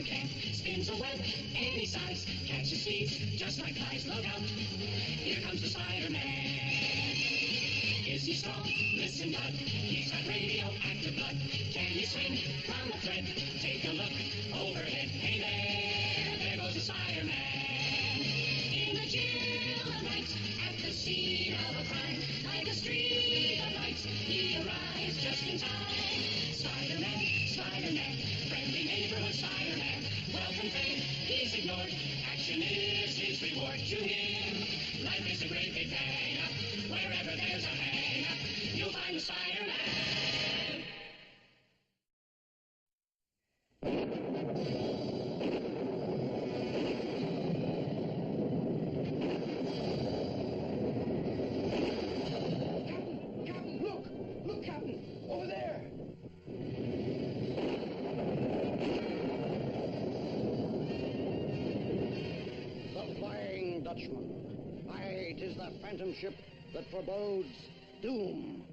can. Spins a web any size, catches thieves just like flies. Look out, here comes the Spider-Man. Is he strong? Listen, bud. He's got radioactive blood. Can he swing from a thread? Take a look overhead. Hey there goes the Spider-Man. In the chill of night, at the scene of a crime, like a streak of light, he arrives just in time. Spider-Man, Spider-Man, friendly neighborhood Spider-Man. Wealth and fame, he's ignored. Action is his reward to him. Life is a great big bang. Wherever there's a hang, you'll find the Spider-Man. Captain, look! Look, Captain! Over there! The Flying Dutchman. Aye, 'tis the phantom ship that forebodes doom.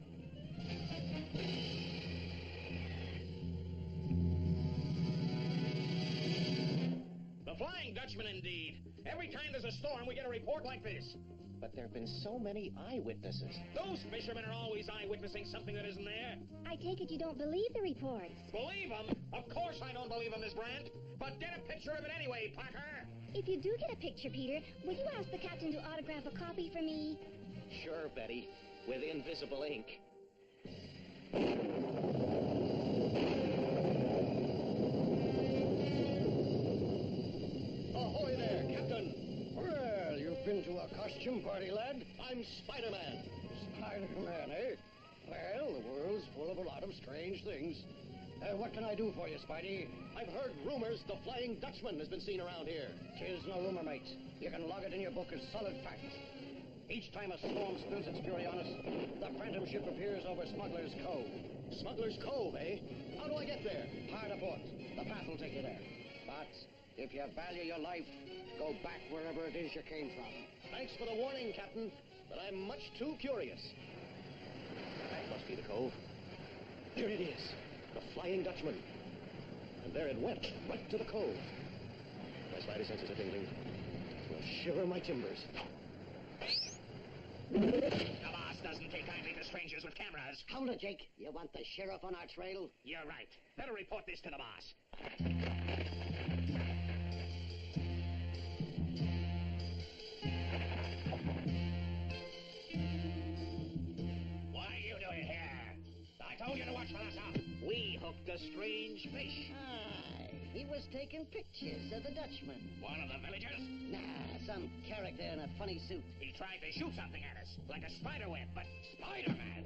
The Flying Dutchman, indeed. Every time there's a storm, we get a report like this. But there have been so many eyewitnesses. Those fishermen are always eyewitnessing something that isn't there. I take it you don't believe the reports. Believe them? Of course I don't believe them, Miss Brandt. But get a picture of it anyway, Parker. If you do get a picture, Peter, will you ask the captain to autograph a copy for me? Sure, Betty, with invisible ink. Ahoy there, Captain! Well, you've been to a costume party, lad? I'm Spider-Man. Spider-Man, eh? Well, the world's full of a lot of strange things. What can I do for you, Spidey? I've heard rumors the Flying Dutchman has been seen around here. 'Tis no rumor, mate. You can log it in your book as solid fact. Each time a storm spills its fury on us, the phantom ship appears over Smuggler's Cove. Smuggler's Cove, eh? How do I get there? Hard a port. The path will take you there. But if you value your life, go back wherever it is you came from. Thanks for the warning, Captain, but I'm much too curious. That must be the cove. Here it is, the Flying Dutchman. And there it went, right to the cove. My spider senses are tingling. Will shiver my timbers. The boss doesn't take kindly to strangers with cameras. Hold it, Jake. You want the sheriff on our trail? You're right. Better report this to the boss. What are you doing here? I told you to watch for the south. We hooked a strange fish. Aye, he was taking pictures of the Dutchman. One of the villagers? Nah, some character in a funny suit. He tried to shoot something at us, like a spider web, but Spider-Man!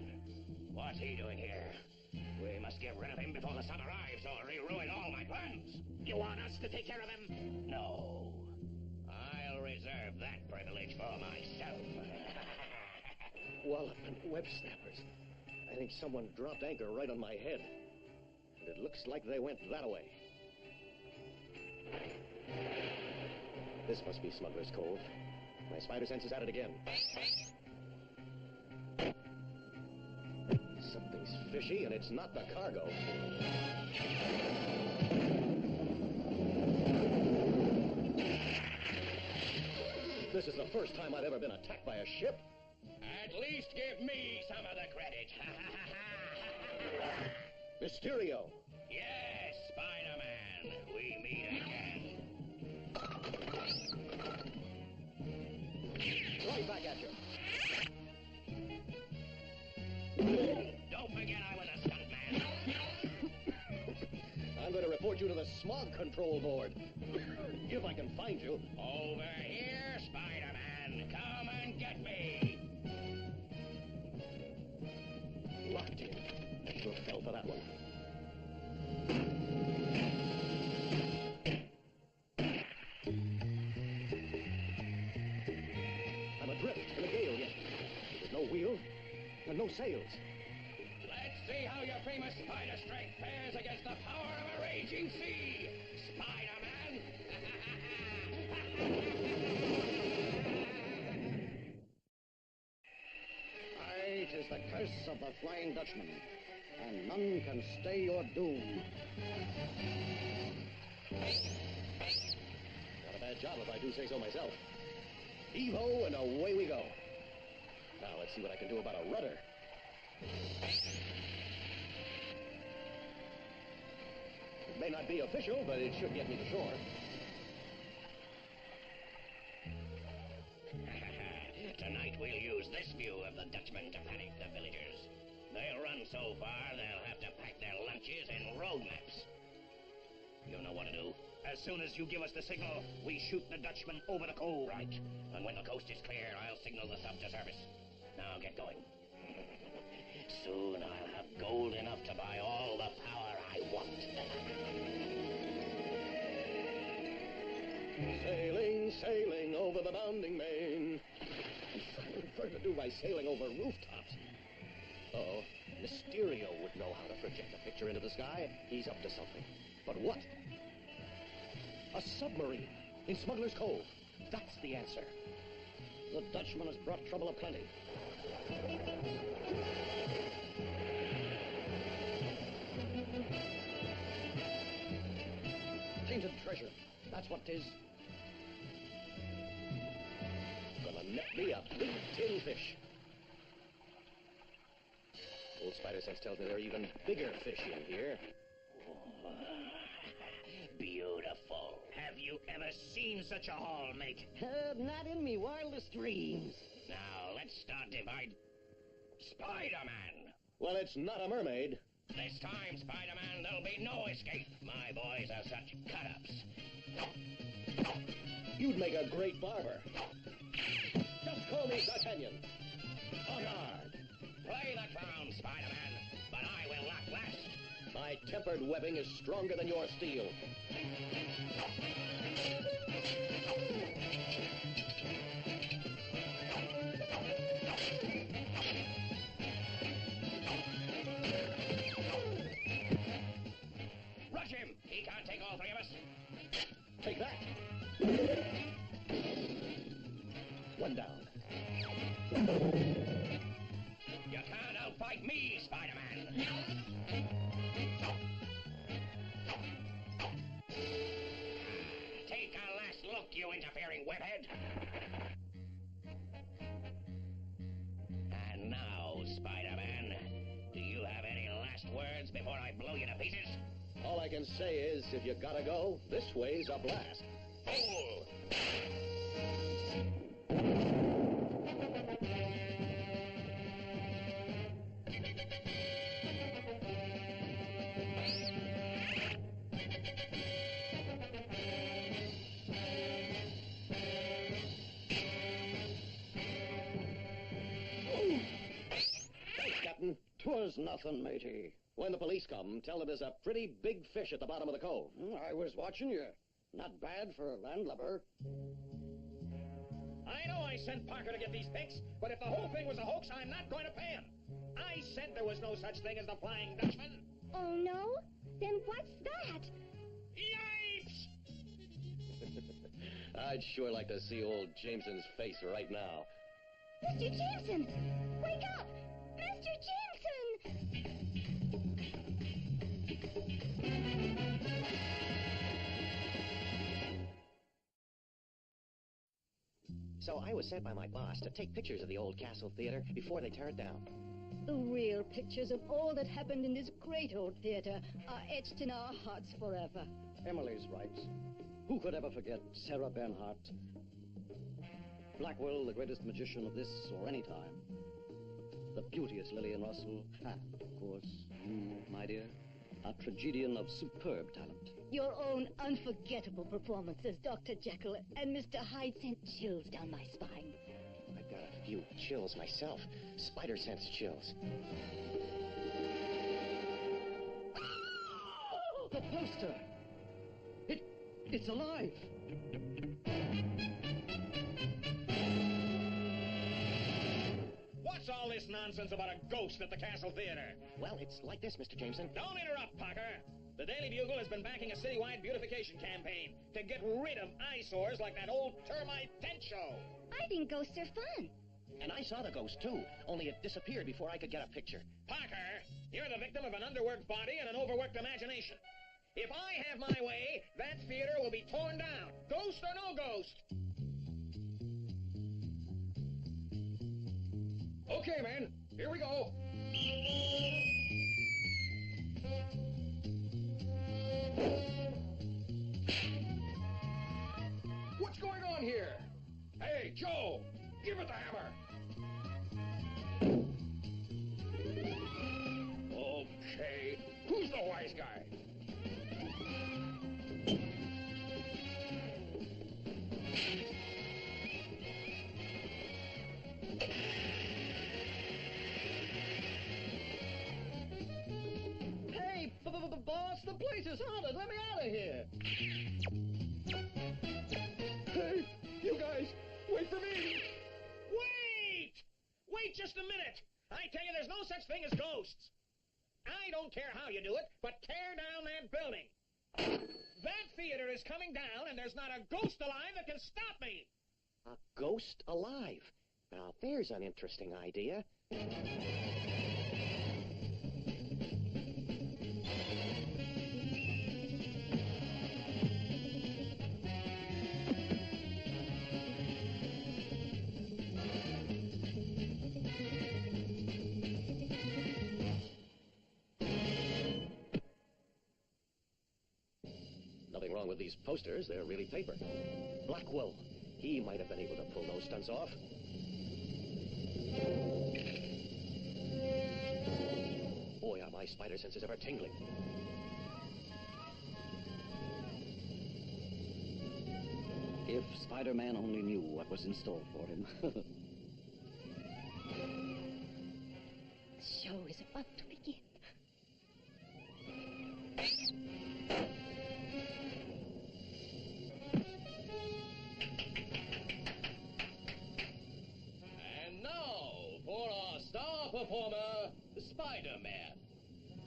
What's he doing here? We must get rid of him before the sun arrives, or he'll ruin all my plans. You want us to take care of him? No. I'll reserve that privilege for myself. Wallop and web snappers. I think someone dropped anchor right on my head. And it looks like they went that way. This must be Smuggler's Cove. My spider sense is at it again. Something's fishy, and it's not the cargo. This is the first time I've ever been attacked by a ship. At least give me some of the credit. Mysterio. Yes, Spider-Man. We meet again. Right back at you. Don't forget I was a stuntman. I'm going to report you to the Smog Control Board. If I can find you. Over here, Spider-Man. Come and get me. Locked in. Sure fell for that one. I'm adrift in a gale yet. There's no wheel and no sails. Let's see how your famous spider strength fares against the power of a raging sea. Spider-Man. Aye, 'tis the curse of the Flying Dutchman, and none can stay your doom. nice job if I do say so myself. Heave-ho, and away we go. Now let's see what I can do about a rudder. It may not be official, but it should get me to shore. Tonight we'll use this view of the Dutchman to panic the villagers. They'll run so far, they'll have to pack their lunches in road maps. You know what to do. As soon as you give us the signal, we shoot the Dutchman over the cove. Right. And when the coast is clear, I'll signal the sub to service. Now get going. Soon I'll have gold enough to buy all the power I want. Sailing, sailing over the bounding main. I prefer to do my sailing over rooftops. Uh-oh. Mysterio would know how to project a picture into the sky. He's up to something. But what? A submarine in Smuggler's Cove. That's the answer. The Dutchman has brought trouble aplenty. Painted treasure. That's what 'tis. Gonna net me a big tin fish. Old Spider Sense tells me there are even bigger fish in here. Beautiful. Have you ever seen such a haul, mate? Not in me wildest dreams. Now, let's start divide... Spider-Man! Well, it's not a mermaid. This time, Spider-Man, there'll be no escape. My boys are such cut-ups. You'd make a great barber. Just call me D'Artagnan. On guard. Play the clown, Spider-Man, but I will not last. My tempered webbing is stronger than your steel. Rush him! He can't take all three of us. Take that. One down. You can't outfight me, Spider-Man. Take a last look, you interfering webhead. And now, Spider-Man, do you have any last words before I blow you to pieces? All I can say is, if you gotta go, this way's a blast. Fool! Thanks, Captain. 'Twas nothing, matey. When the police come, tell them there's a pretty big fish at the bottom of the cove. I was watching you. Not bad for a landlubber. I know I sent Parker to get these pics, but if the whole thing was a hoax, I'm not going to pay him. I said there was no such thing as the Flying Dutchman. Oh, no? Then what's that? Yipes! I'd sure like to see old Jameson's face right now. Mr. Jameson! Wake up! Mr. Jameson! So I was sent by my boss to take pictures of the old Castle Theater before they tear it down. The real pictures of all that happened in this great old theater are etched in our hearts forever. Emily's right. Who could ever forget Sarah Bernhardt? Blackwell, the greatest magician of this or any time. The beauteous Lillian Russell. And, of course, you, my dear, a tragedian of superb talent. Your own unforgettable performances, Dr. Jekyll and Mr. Hyde, sent chills down my spine. I've got a few chills myself. Spider sense chills. The poster! It's alive! What's all this nonsense about a ghost at the Castle Theater? Well, it's like this, Mr. Jameson. Don't interrupt, Parker. The Daily Bugle has been backing a citywide beautification campaign to get rid of eyesores like that old termite tent show. I think ghosts are fun. And I saw the ghost, too, only it disappeared before I could get a picture. Parker, you're the victim of an underworked body and an overworked imagination. If I have my way, that theater will be torn down. Ghost or no ghost. Okay, man. Here we go. What's going on here? Hey, Joe, give it the hammer. Okay, who's the wise guy? Hey, boss, the place is haunted. Let me out of here. Hey, you guys, wait for me. Wait! Wait just a minute. I tell you, there's no such thing as ghosts. I don't care how you do it, but tear down that building. That theater is coming down, and there's not a ghost alive that can stop me. A ghost alive. Now, there's an interesting idea. Nothing wrong with these posters. They're really paper. Blackwell. He might have been able to pull those stunts off. Boy, are my spider senses ever tingling. If Spider-Man only knew what was in store for him. The show is about to begin. And now, for our star performer, Spider-Man.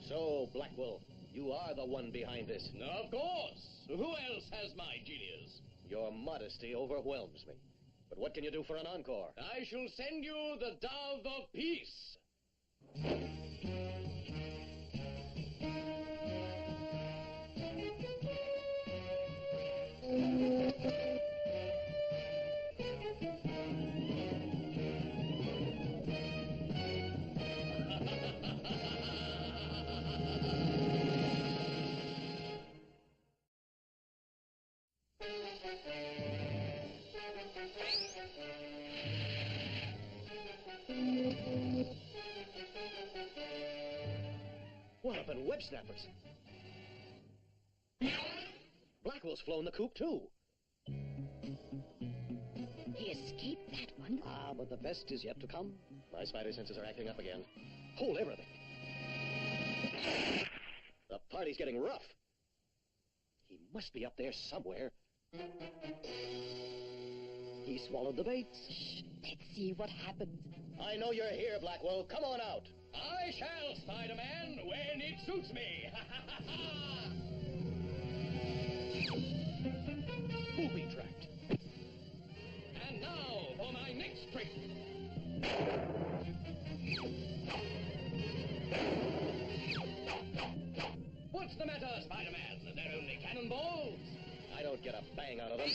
So, Blackwell, you are the one behind this. Of course. Who else has my genius? Your modesty overwhelms me. But what can you do for an encore? I shall send you the Dove of Peace. What up in web snappers? Blackwell's flown the coop, too. He escaped that one. Ah, but the best is yet to come. My spider senses are acting up again. Hold everything. The party's getting rough. He must be up there somewhere. He swallowed the bait. Shh, let's see what happens. I know you're here, Blackwell. Come on out. I shall, Spider-Man, when it suits me. Booby trapped. And now for my next trick. What's the matter, Spider-Man? They're only cannonballs. I don't get a bang out of them.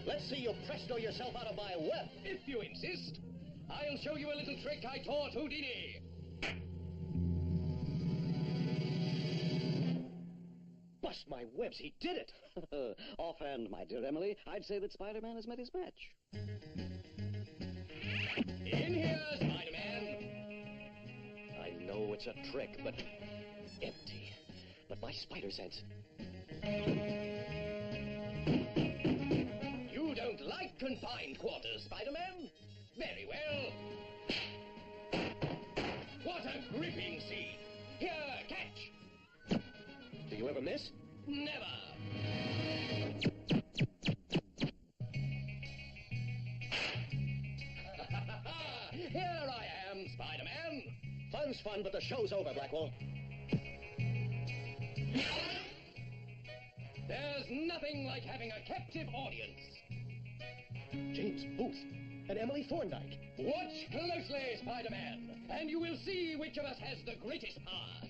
Let's see you presto yourself out of my web. If you insist, I'll show you a little trick I taught Houdini. Bust my webs, he did it. Offhand, my dear Emily, I'd say that Spider-Man has met his match. In here, Spider-Man. I know it's a trick, but empty. But my spider sense. You don't like confined quarters, Spider-Man? Very well. What a gripping scene. Here, catch. Do you ever miss? Never. Here I am, Spider-Man. Fun's fun, but the show's over, Blackwell. There's nothing like having a captive audience. James Booth and Emily Thorndike. Watch closely, Spider-Man, and you will see which of us has the greatest power.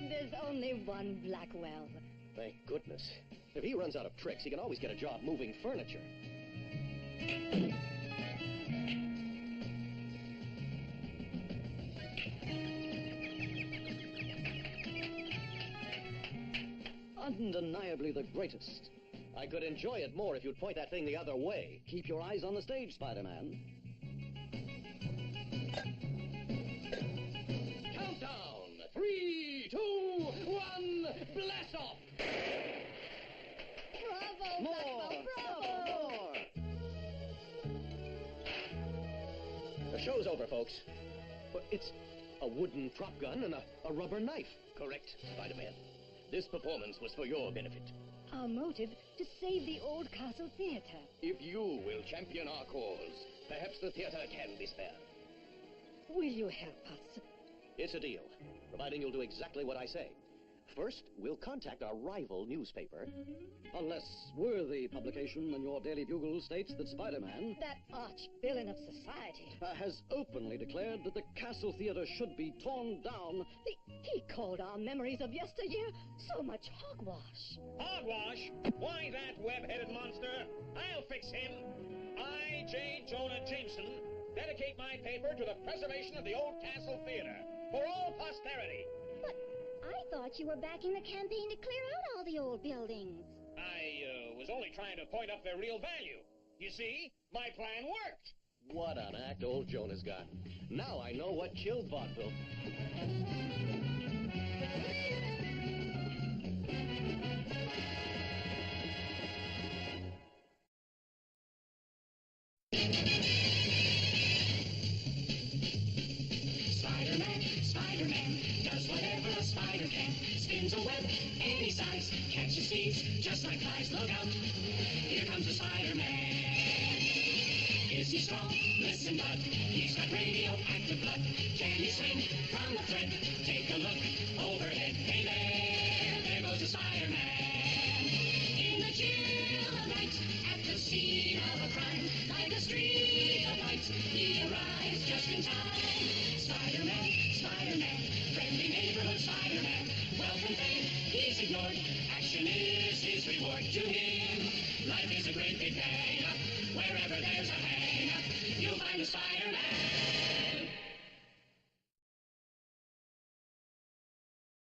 There's only one Blackwell. Thank goodness. If he runs out of tricks, he can always get a job moving furniture. Undeniably the greatest. I could enjoy it more if you'd point that thing the other way. Keep your eyes on the stage, Spider-Man. Countdown! 3, 2, 1, blast off! Bravo, More! Blackwell, bravo! More! The show's over, folks. But it's a wooden prop gun and a rubber knife. Correct, Spider-Man. This performance was for your benefit. Our motive, to save the old Castle Theatre. If you will champion our cause, perhaps the theater can be spared. Will you help us? It's a deal, providing you'll do exactly what I say. First, we'll contact our rival newspaper. A less worthy publication than your Daily Bugle states that Spider-Man That arch-villain of society. has openly declared that the Castle Theatre should be torn down. He called our memories of yesteryear so much hogwash. Hogwash? Why that web-headed monster? I'll fix him. I, J. Jonah Jameson, dedicate my paper to the preservation of the old Castle Theater for all posterity. But I thought you were backing the campaign to clear out all the old buildings. I was only trying to point up their real value. You see, my plan worked. What an act old Jonah's got. Now I know what chilled vaudeville. Spider-Man, Spider-Man, does whatever a spider can. Spins a web any size, catches thieves just like flies. Look out, here comes the Spider-Man. Is he strong? Listen, bud, he's got radioactive blood. Can